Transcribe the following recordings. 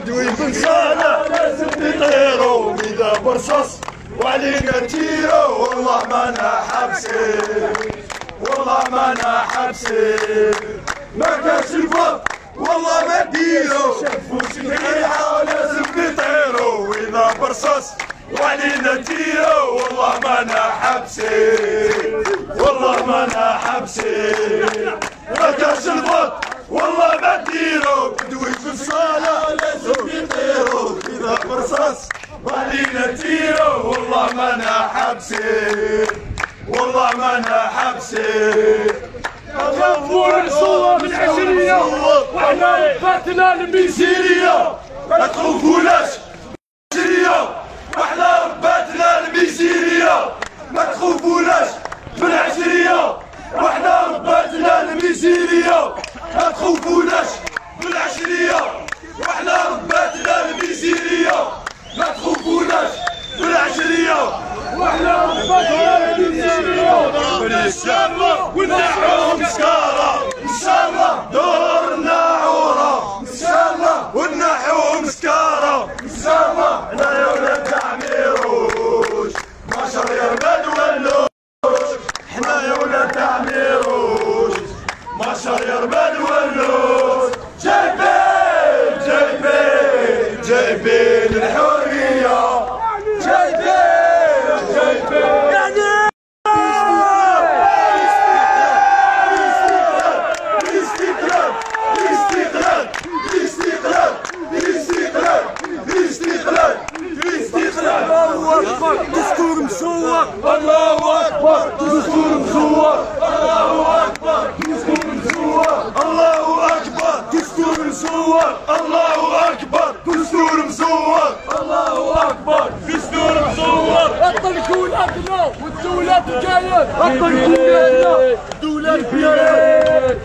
دويب صالح لازم نطيرو إذا برصص وعلينا تيرو والله مانا حابسين والله مانا حابسين ما كانش الفضل والله ما نديرو شافوش الريحة لازم نطيرو إذا برصص وعلينا تيرو والله مانا حابسين والله مانا حابسين ما كانش الفضل والله ما نديرو دويب الصالة لازم يطيرو إذا برصص وعلينا تيرو والله مانا حابسين والله مانا حابسين خافوا نصور بالعشرية وحنا رباتنا الميزيرية ما تخوفوناش بالعشرية وحنا رباتنا الميزيرية ما تخوفوناش بالعشرية وحنا رباتنا الميزيرية ما تخوفوناش بالعشرية وحنا رباتنا الميزيرية ما تخوفوناش بالعشرية وحنا رباتنا الميزيرية ان شاء الله ونحوم سكارة ان شاء الله دورنا عورة ان شاء الله ونحوم سكارة ان شاء الله حنا يا ولاد تعميروش 12 يا رماد ولوش حنا يا ولاد تعميروش 12 يا رماد ولوش جايبين جايبين جايبين الحرية جايبين جايبين دستور مزور الله اكبر دستور مزور الله اكبر دستور مزور الله اكبر دستور مزور الله اكبر دستور مزور الله اكبر دستور مزور اطلقوا ولادنا والدولة الجاية اطلقوا ولادنا الدولة الجاية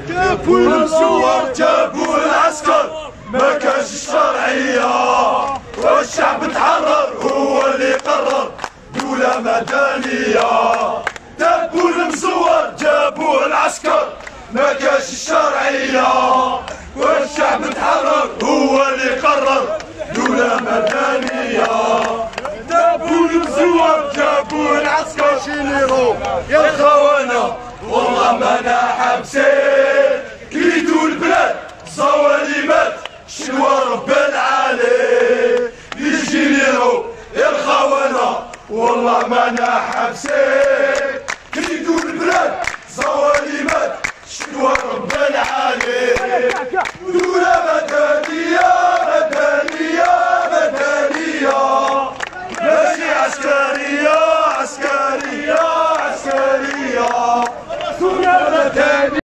جابوا المزور جابوا العسكر ما كانش الشرعية والشعب تحرر هو اللي قرر دولة مدنية جابوا المزور جابوا العسكر ما كانش الشرعية والشعب تحرر هو اللي قرر دولة مدنية جابوا المزور جابوا العسكر شيليرو يا الخونة والله مانا حابسين كريدو البلاد صواليمات شنوا رب العالي يجيليرو يا الخونة والله مانا حابسين كريدو البلاد صواليمات شنوا رب العالي دولة